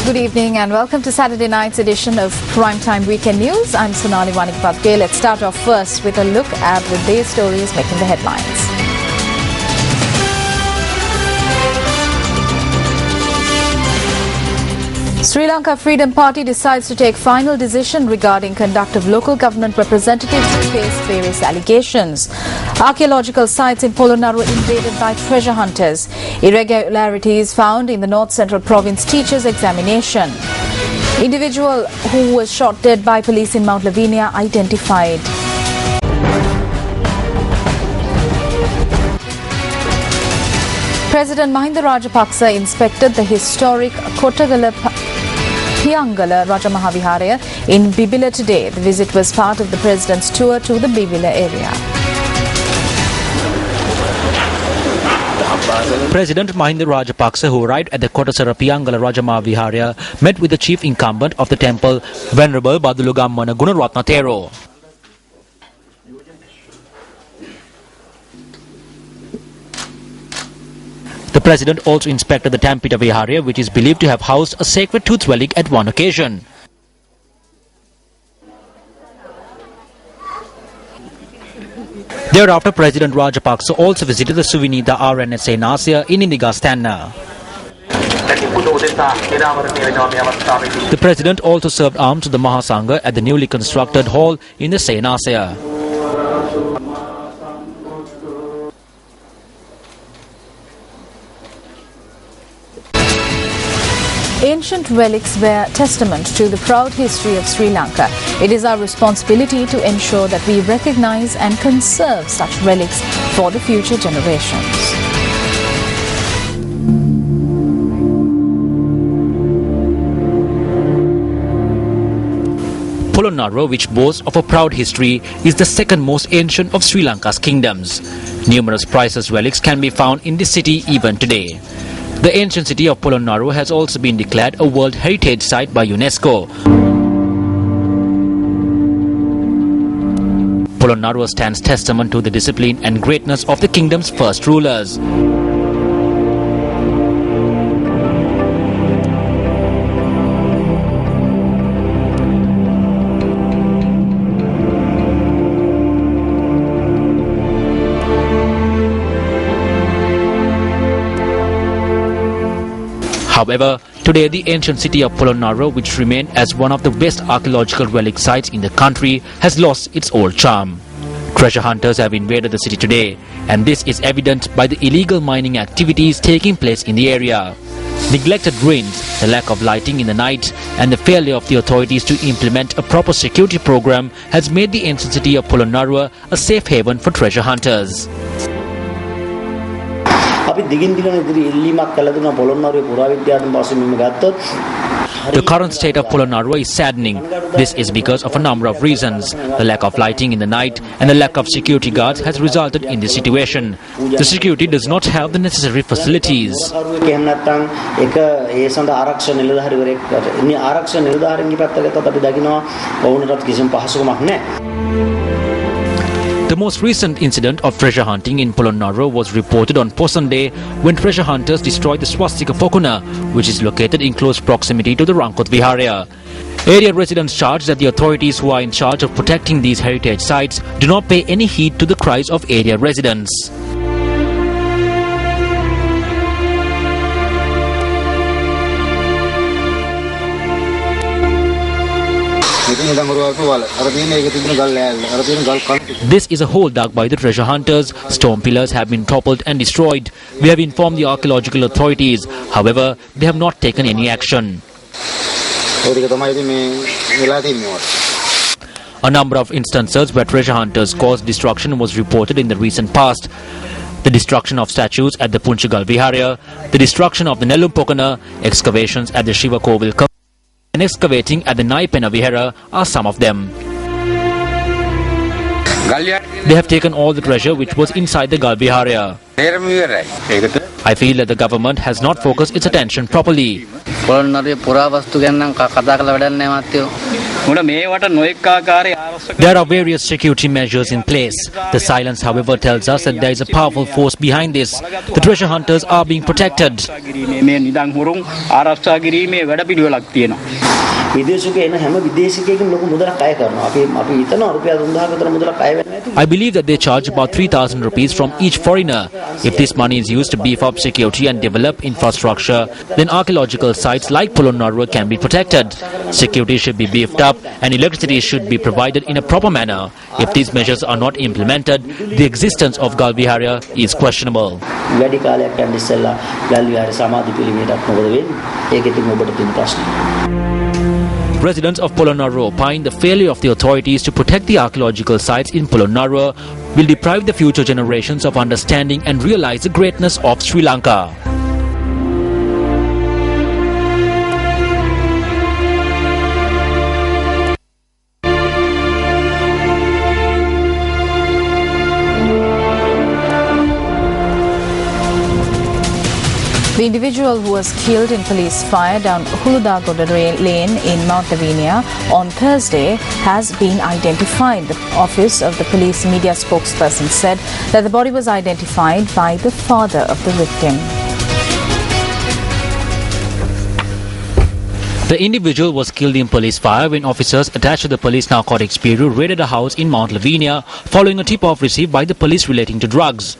Good evening and welcome to Saturday night's edition of Primetime Weekend News. I'm Sonali Wanikapatke. Let's start off first with a look at the day's stories making the headlines. Sri Lanka Freedom Party decides to take final decision regarding conduct of local government representatives who face various allegations. Archaeological sites in Polonnaruwa invaded by treasure hunters. Irregularities found in the North Central Province teachers' examination. Individual who was shot dead by police in Mount Lavinia identified. President Mahinda Rajapaksa inspected the historic Kottagala Piyangala Rajamaha Viharaya in Bibila today. The visit was part of the President's tour to the Bibila area. President Mahinda Rajapaksa, who arrived at the Kottasara Piyangala Rajamaha Viharaya, met with the chief incumbent of the temple, Venerable Badulugammana Gunaratna Thero. The President also inspected the Tampita Viharaya, which is believed to have housed a sacred tooth relic at one occasion. Thereafter, President Rajapaksa also visited the Suvinita RNSA Nasya in Indigastana. The President also served arms to the Mahasangha at the newly constructed hall in the Senasya. Ancient relics bear testament to the proud history of Sri Lanka. It is our responsibility to ensure that we recognize and conserve such relics for the future generations. Polonnaruwa, which boasts of a proud history, is the second most ancient of Sri Lanka's kingdoms. Numerous priceless relics can be found in the city even today. The ancient city of Polonnaruwa has also been declared a World Heritage Site by UNESCO. Polonnaruwa stands testament to the discipline and greatness of the kingdom's first rulers. However, today the ancient city of Polonnaruwa, which remained as one of the best archaeological relic sites in the country, has lost its old charm. Treasure hunters have invaded the city today, and this is evident by the illegal mining activities taking place in the area. Neglected drains, the lack of lighting in the night, and the failure of the authorities to implement a proper security program has made the ancient city of Polonnaruwa a safe haven for treasure hunters. The current state of Polonnaruwa is saddening. This is because of a number of reasons. The lack of lighting in the night and the lack of security guards has resulted in this situation. The security does not have the necessary facilities. The most recent incident of treasure hunting in Polonnaruwa was reported on Posan Day when treasure hunters destroyed the Swastika Pokuna, which is located in close proximity to the Rankot Viharaya. Area residents charge that the authorities who are in charge of protecting these heritage sites do not pay any heed to the cries of area residents. This is a hole dug by the treasure hunters. Stone pillars have been toppled and destroyed. We have informed the archaeological authorities. However, they have not taken any action. A number of instances where treasure hunters caused destruction was reported in the recent past. The destruction of statues at the Punchagal Viharaya, the destruction of the Nellum Pokana, excavations at the Shiva Kovil and excavating at the Naipena Vihara are some of them. They have taken all the treasure which was inside the Gal Viharaya. I feel that the government has not focused its attention properly. There are various security measures in place. The silence, however, tells us that there is a powerful force behind this. The treasure hunters are being protected. I believe that they charge about 3,000 rupees from each foreigner. If this money is used to beef up security and develop infrastructure, then archaeological sites like Polonnaruwa can be protected. Security should be beefed up and electricity should be provided in a proper manner. If these measures are not implemented, the existence of Galviharya is questionable. Residents of Polonnaruwa opine the failure of the authorities to protect the archaeological sites in Polonnaruwa will deprive the future generations of understanding and realize the greatness of Sri Lanka. The individual who was killed in police fire down Huludagoda Lane in Mount Lavinia on Thursday has been identified. The office of the police media spokesperson said that the body was identified by the father of the victim. The individual was killed in police fire when officers attached to the Police Narcotics Bureau raided a house in Mount Lavinia following a tip-off received by the police relating to drugs.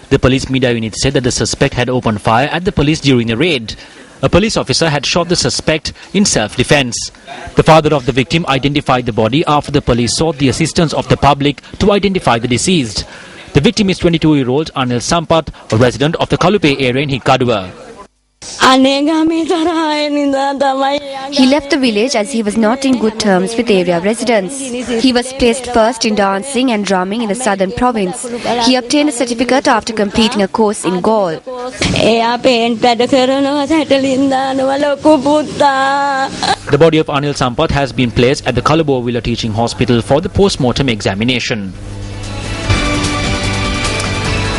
The police media unit said that the suspect had opened fire at the police during the raid. A police officer had shot the suspect in self-defense. The father of the victim identified the body after the police sought the assistance of the public to identify the deceased. The victim is 22-year-old Anil Sampath, a resident of the Kalupe area in Hikkaduwa. He left the village as he was not in good terms with area residents. He was placed first in dancing and drumming in the southern province. He obtained a certificate after completing a course in Gaul. The body of Anil Sampath has been placed at the Kalubowila Teaching Hospital for the post-mortem examination.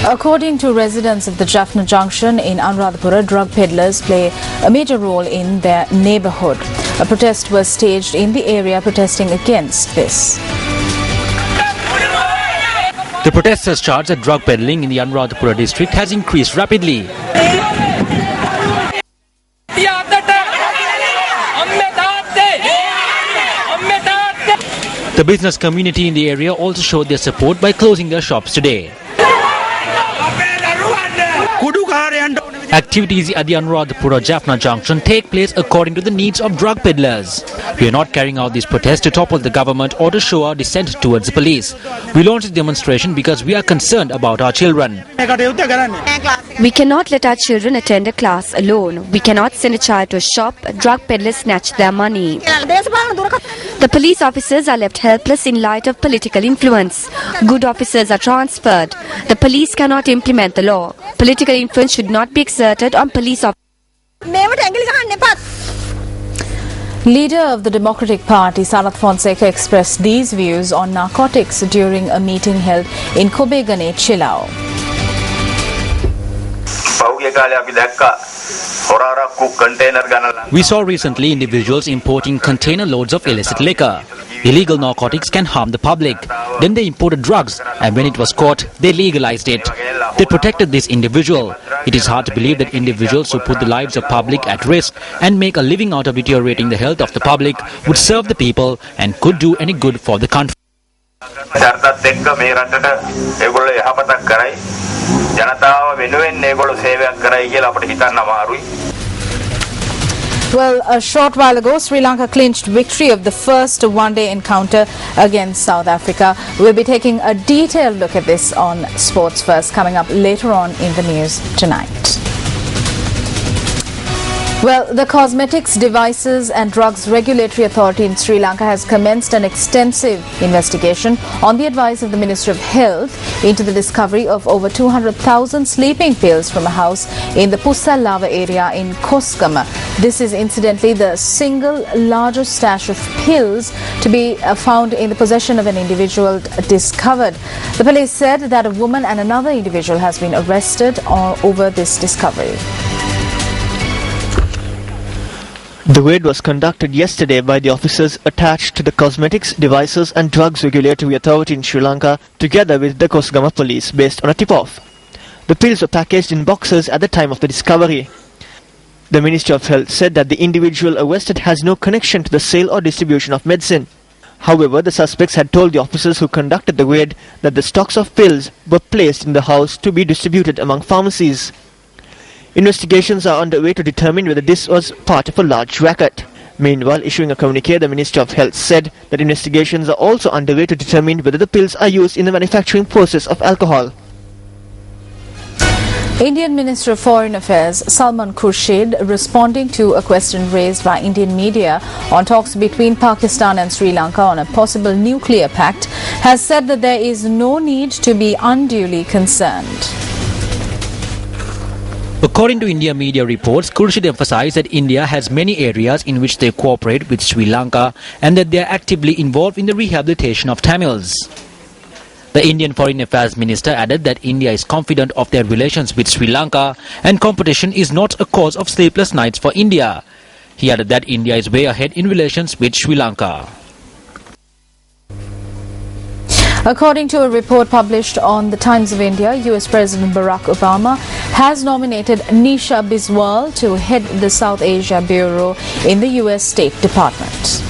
According to residents of the Jaffna Junction in Anuradhapura, drug peddlers play a major role in their neighborhood. A protest was staged in the area protesting against this. The protesters charged that drug peddling in the Anuradhapura district has increased rapidly. The business community in the area also showed their support by closing their shops today. Activities at the Anuradhapura Jaffna Junction take place according to the needs of drug peddlers. We are not carrying out this protest to topple the government or to show our dissent towards the police. We launched this demonstration because we are concerned about our children. We cannot let our children attend a class alone. We cannot send a child to a shop. Drug peddlers snatch their money. The police officers are left helpless in light of political influence. Good officers are transferred. The police cannot implement the law. Political influence should not be exerted on police officers. Leader of the Democratic Party, Sarath Fonseca, expressed these views on narcotics during a meeting held in Kobegane, Chilao. We saw recently individuals importing container loads of illicit liquor. Illegal narcotics can harm the public. Then they imported drugs, and when it was caught, they legalized it. They protected this individual. It is hard to believe that individuals who put the lives of public at risk and make a living out of deteriorating the health of the public would serve the people and could do any good for the country. Well, a short while ago, Sri Lanka clinched victory of the first one-day encounter against South Africa. We'll be taking a detailed look at this on Sports First, coming up later on in the news tonight. Well, the Cosmetics, Devices and Drugs Regulatory Authority in Sri Lanka has commenced an extensive investigation on the advice of the Ministry of Health into the discovery of over 200,000 sleeping pills from a house in the Pusallava area in Koskama. This is incidentally the single largest stash of pills to be found in the possession of an individual discovered. The police said that a woman and another individual has been arrested over this discovery. The raid was conducted yesterday by the officers attached to the Cosmetics, Devices and Drugs Regulatory Authority in Sri Lanka, together with the Kosgama police, based on a tip-off. The pills were packaged in boxes at the time of the discovery. The Ministry of Health said that the individual arrested has no connection to the sale or distribution of medicine. However, the suspects had told the officers who conducted the raid that the stocks of pills were placed in the house to be distributed among pharmacies. Investigations are underway to determine whether this was part of a large racket. Meanwhile, issuing a communique, the Ministry of Health said that investigations are also underway to determine whether the pills are used in the manufacturing process of alcohol. Indian Minister of Foreign Affairs Salman Khurshid, responding to a question raised by Indian media on talks between Pakistan and Sri Lanka on a possible nuclear pact, has said that there is no need to be unduly concerned. According to India media reports, Khurshid emphasized that India has many areas in which they cooperate with Sri Lanka and that they are actively involved in the rehabilitation of Tamils. The Indian Foreign Affairs Minister added that India is confident of their relations with Sri Lanka and competition is not a cause of sleepless nights for India. He added that India is way ahead in relations with Sri Lanka. According to a report published on the Times of India, US President Barack Obama has nominated Nisha Biswal to head the South Asia Bureau in the US State Department.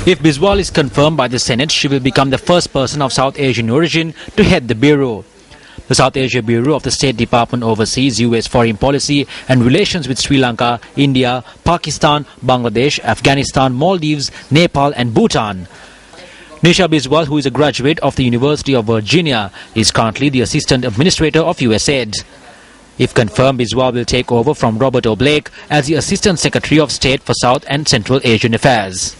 If Biswal is confirmed by the Senate, she will become the first person of South Asian origin to head the Bureau. The South Asia Bureau of the State Department oversees US foreign policy and relations with Sri Lanka, India, Pakistan, Bangladesh, Afghanistan, Maldives, Nepal and Bhutan. Nisha Biswal, who is a graduate of the University of Virginia, is currently the Assistant Administrator of USAID. If confirmed, Biswal will take over from Robert O. Blake as the Assistant Secretary of State for South and Central Asian Affairs.